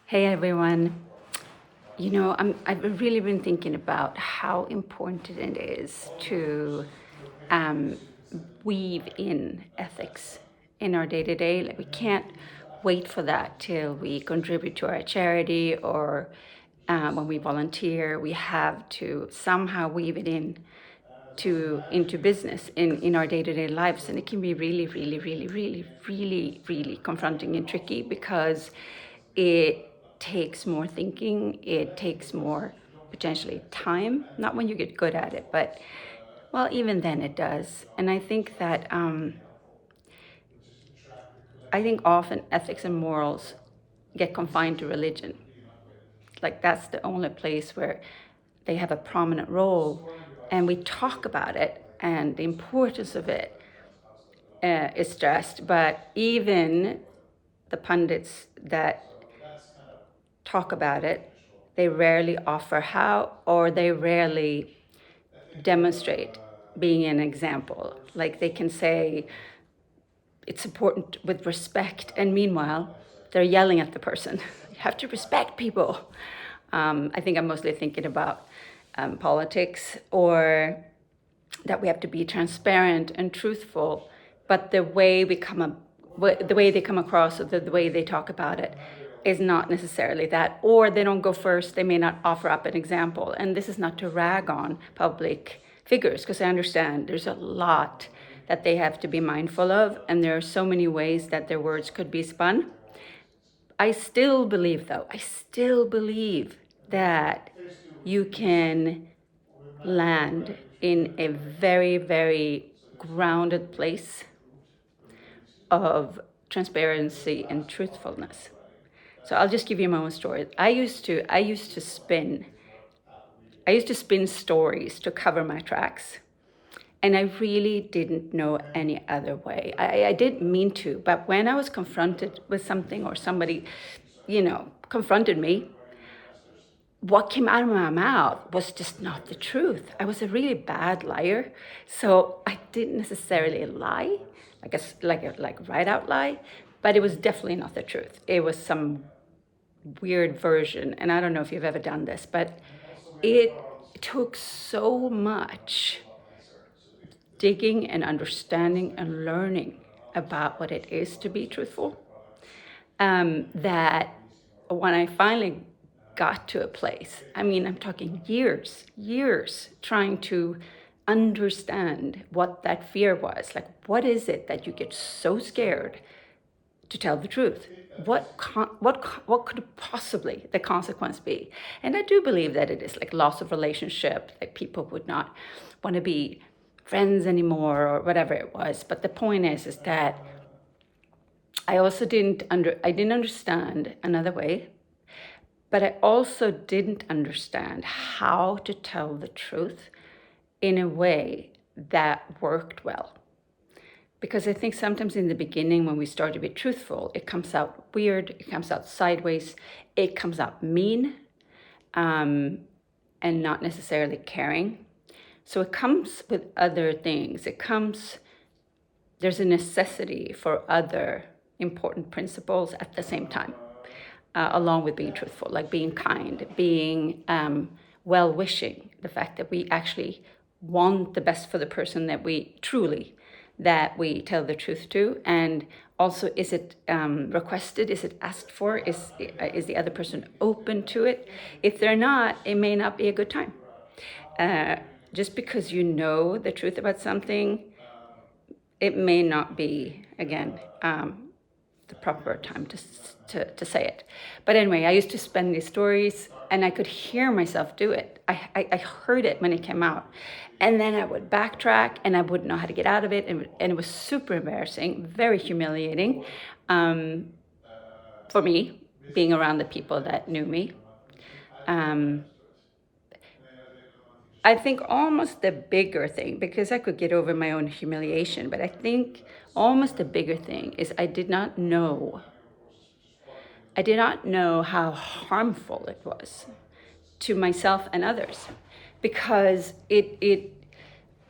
Hey everyone. I've really been thinking about how important it is to weave in ethics in our day-to-day. Like we can't wait for that till we contribute to our charity or when we volunteer. We have to somehow weave it into business in our day-to-day lives, and it can be really confronting and tricky because it takes more thinking, it takes more potentially time, not when you get good at it, but well, even then it does. And I think that often ethics and morals get confined to religion. Like that's the only place where they have a prominent role, and we talk about it and the importance of it is stressed. But even the pundits that talk about it, they rarely offer how, or they rarely demonstrate being an example. Like they can say it's important with respect, and meanwhile they're yelling at the person. You have to respect people. I think I'm mostly thinking about politics, or that we have to be transparent and truthful, but the way they come across, or the way they talk about it, is not necessarily that, or they don't go first. They may not offer up an example. And this is not to rag on public figures, because I understand there's a lot that they have to be mindful of, and there are so many ways that their words could be spun. I still believe that you can land in a very grounded place of transparency and truthfulness. So I'll just give you my own story. I used to spin stories to cover my tracks. And I really didn't know any other way. I didn't mean to, but when I was confronted with something, or somebody, confronted me, what came out of my mouth was just not the truth. I was a really bad liar. So I didn't necessarily lie, like right out lie, but it was definitely not the truth. It was some weird version. And I don't know if you've ever done this, but it took so much digging and understanding and learning about what it is to be truthful, that when I finally got to a place, I'm talking years trying to understand what that fear was. Like, what is it that you get so scared to tell the truth? What could possibly the consequence be? And I do believe that it is like loss of relationship, like people would not want to be friends anymore, or whatever it was. But the point is that I also didn't understand another way, but I also didn't understand how to tell the truth in a way that worked well. Because I think sometimes in the beginning, when we start to be truthful, it comes out weird, it comes out sideways, it comes out mean, and not necessarily caring. So it comes with other things. There's a necessity for other important principles at the same time, along with being truthful, like being kind, being well-wishing, the fact that we actually want the best for the person that we tell the truth to. And also, is it requested? Is it asked for? Is the other person open to it? If they're not, it may not be a good time. Just because you know the truth about something, it may not be, again, the proper time to say it. But anyway, I used to spend these stories, and I could hear myself do it. I heard it when it came out. And then I would backtrack, and I wouldn't know how to get out of it. And it was super embarrassing, very humiliating for me, being around the people that knew me. I think almost the bigger thing, because I could get over my own humiliation, but I think almost the bigger thing is I did not know how harmful it was to myself and others. Because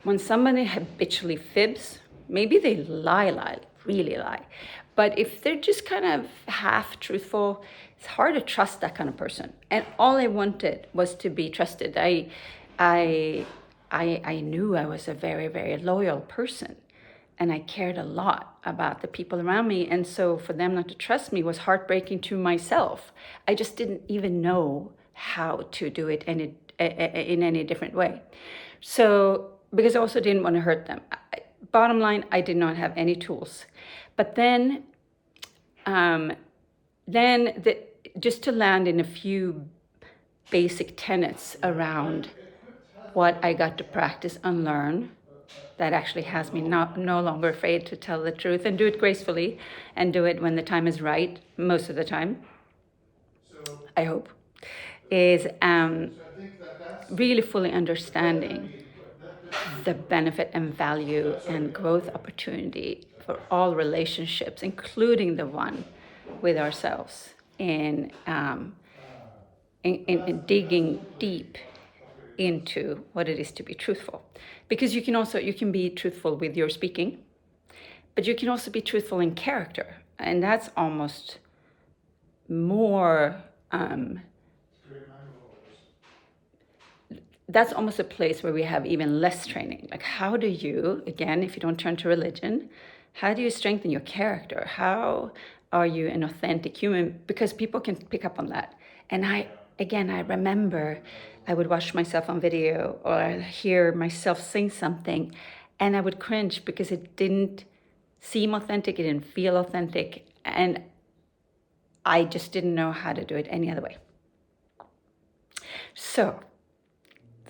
when somebody habitually fibs, maybe they really lie, But if they're just kind of half truthful, it's hard to trust that kind of person. And all I wanted was to be trusted. I knew I was a very, very loyal person, and I cared a lot about the people around me. And so for them not to trust me was heartbreaking to myself. I just didn't even know how to do it in any different way. So, because I also didn't want to hurt them. Bottom line, I did not have any tools. But then just to land in a few basic tenets around what I got to practice and learn, that actually has me no longer afraid to tell the truth and do it gracefully and do it when the time is right, most of the time, I hope, is really fully understanding the benefit and value and growth opportunity for all relationships, including the one with ourselves, in digging deep into what it is to be truthful. Because you can be truthful with your speaking, but you can also be truthful in character. And that's almost more, that's almost a place where we have even less training. Like, how do you, again, if you don't turn to religion, how do you strengthen your character? How are you an authentic human? Because people can pick up on that. And I remember I would watch myself on video or I'd hear myself sing something, and I would cringe because it didn't seem authentic, it didn't feel authentic, and I just didn't know how to do it any other way. So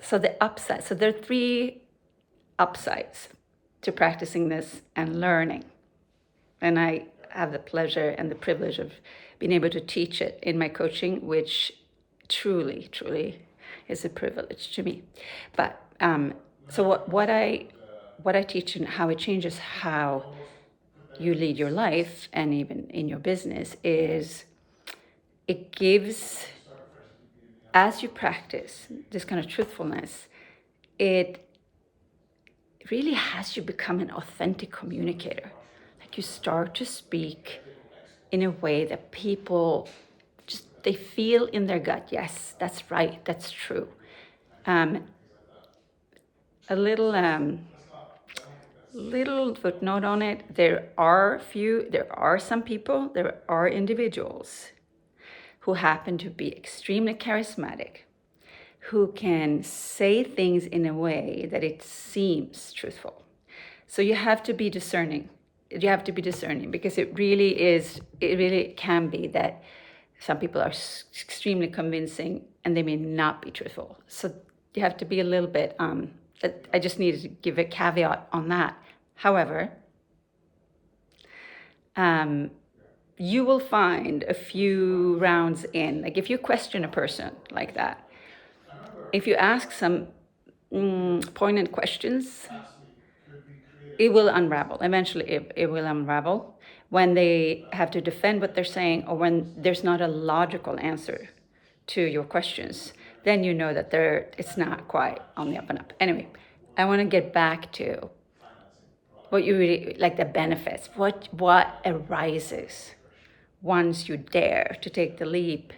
the upside, so there are 3 upsides to practicing this and learning. And I have the pleasure and the privilege of being able to teach it in my coaching, which truly, truly is a privilege to me. But so what I teach and how it changes how you lead your life and even in your business is it gives, as you practice this kind of truthfulness, it really has you become an authentic communicator. Like, you start to speak in a way that people they feel in their gut, yes, that's right, that's true. A little footnote on it, there are some people, there are individuals who happen to be extremely charismatic, who can say things in a way that it seems truthful. So you have to be discerning. You have to be discerning, because it really can be that some people are extremely convincing and they may not be truthful. So you have to be a little bit, I just needed to give a caveat on that. However, you will find a few rounds in, like if you question a person like that, if you ask some poignant questions, it will unravel. Eventually, it will unravel when they have to defend what they're saying, or when there's not a logical answer to your questions. Then you know that it's not quite on the up and up. Anyway, I want to get back to what you really like, the benefits, what arises once you dare to take the leap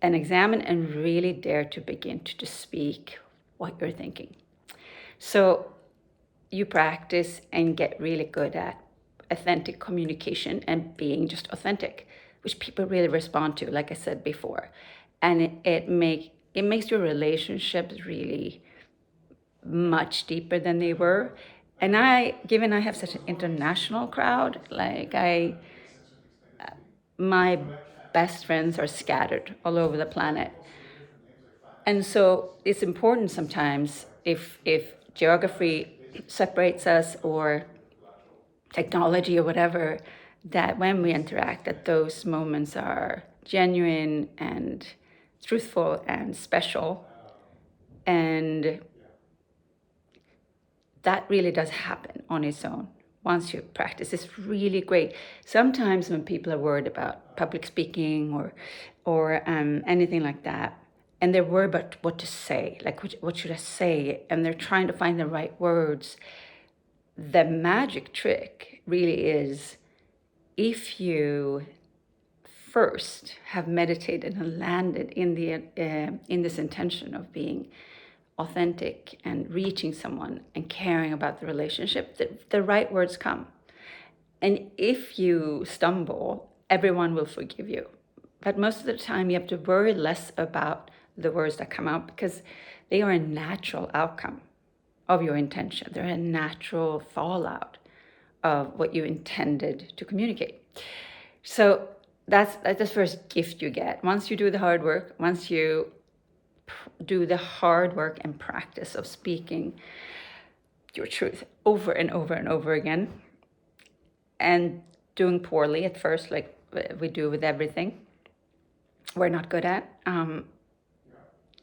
and examine and really dare to begin to speak what you're thinking. So you practice and get really good at authentic communication and being just authentic, which people really respond to, like I said before. And it makes your relationships really much deeper than they were. And given I have such an international crowd, my best friends are scattered all over the planet. And so it's important sometimes, if geography separates us, or technology or whatever, that when we interact, that those moments are genuine and truthful and special. And that really does happen on its own once you practice. It's really great. Sometimes when people are worried about public speaking or anything like that, and they're worried about what to say, like what should I say, and they're trying to find the right words, the magic trick really is if you first have meditated and landed in this intention of being authentic and reaching someone and caring about the relationship, the right words come. And if you stumble, everyone will forgive you. But most of the time, you have to worry less about the words that come out because they are a natural outcome of your intention. They're a natural fallout of what you intended to communicate. So that's the first gift you get. Once you do the hard work, once you do the hard work and practice of speaking your truth over and over and over again, and doing poorly at first, like we do with everything we're not good at,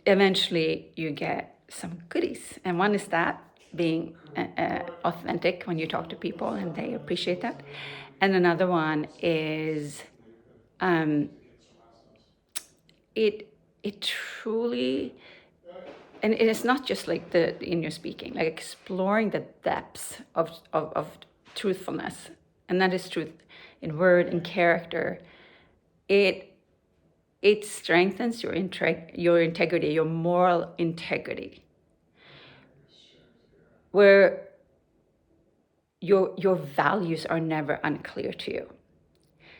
eventually you get some goodies. And one is that being authentic when you talk to people and they appreciate that. And another one is it truly, and it is not just like in your speaking, like exploring the depths of truthfulness, and that is truth in word and character. It strengthens your integrity, your moral integrity, where your values are never unclear to you,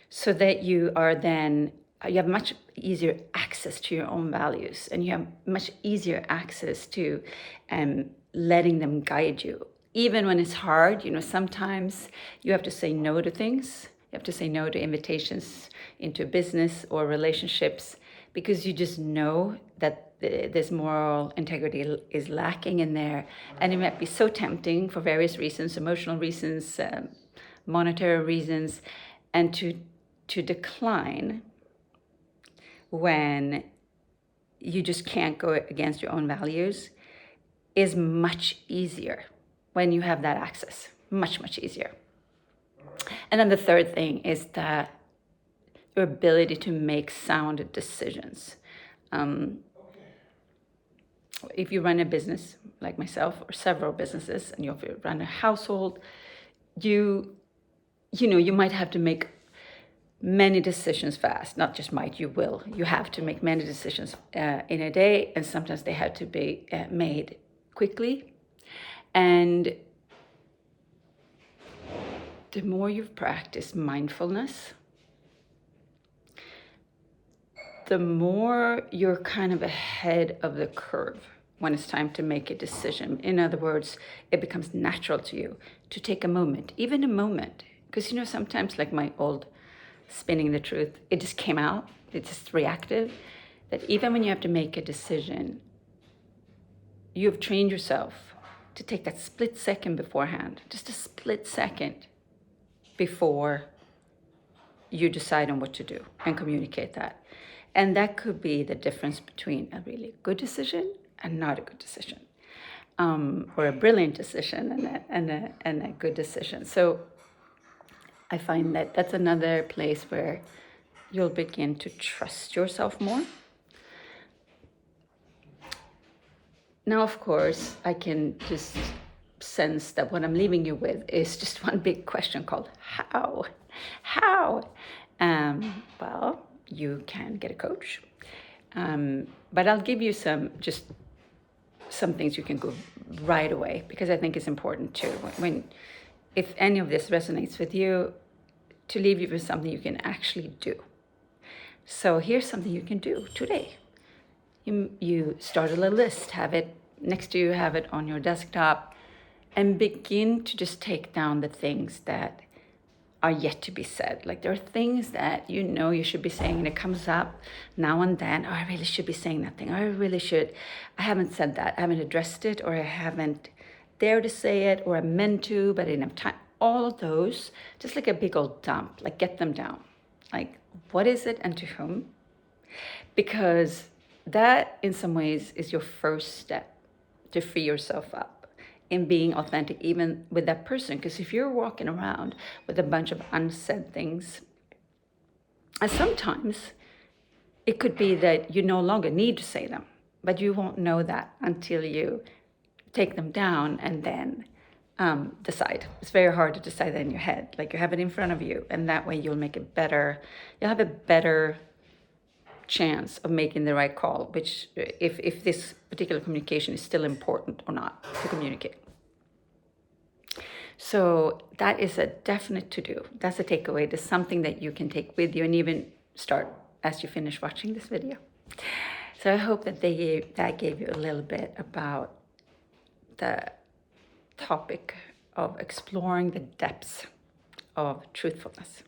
so that you have much easier access to your own values, and you have much easier access to letting them guide you. Even when it's hard, sometimes you have to say no to things. You have to say no to invitations into business or relationships because you just know that this moral integrity is lacking in there. And it might be so tempting for various reasons, emotional reasons, monetary reasons, and to decline when you just can't go against your own values is much easier when you have that access, much, much easier. And then the third thing is that your ability to make sound decisions. If you run a business like myself or several businesses, and you run a household, you might have to make many decisions fast. Not just might, you will. You have to make many decisions in a day, and sometimes they have to be made quickly. And the more you've practiced mindfulness, the more you're kind of ahead of the curve when it's time to make a decision. In other words, it becomes natural to you to take a moment, even a moment. Because sometimes, like my old spinning the truth, it just came out, it's just reactive. That even when you have to make a decision, you've trained yourself to take that split second beforehand, just a split second before you decide on what to do and communicate that. And that could be the difference between a really good decision and not a good decision, or a brilliant decision and a good decision. So I find that that's another place where you'll begin to trust yourself more. Now, of course, I can just sense that what I'm leaving you with is just one big question called how? How? Well, you can get a coach, but I'll give you some things you can go right away, because I think it's important too. If any of this resonates with you, to leave you with something you can actually do. So here's something you can do today. You start a little list, have it next to you, have it on your desktop, and begin to just take down the things that are yet to be said. Like there are things that you should be saying, and it comes up now and then. Oh, I really should be saying that thing. I really should. I haven't said that. I haven't addressed it, or I haven't dared to say it, or I meant to, but I didn't have time. All of those, just like a big old dump, like get them down. Like, what is it and to whom? Because that, in some ways, is your first step to free yourself up in being authentic, even with that person. Because if you're walking around with a bunch of unsaid things, sometimes it could be that you no longer need to say them, but you won't know that until you take them down and then decide. It's very hard to decide that in your head. Like you have it in front of you, and that way you'll have a better chance of making the right call, which if this particular communication is still important or not to communicate. So that is a definite to do. That's a takeaway. That's something that you can take with you and even start as you finish watching this video. So I hope that that gave you a little bit about the topic of exploring the depths of truthfulness.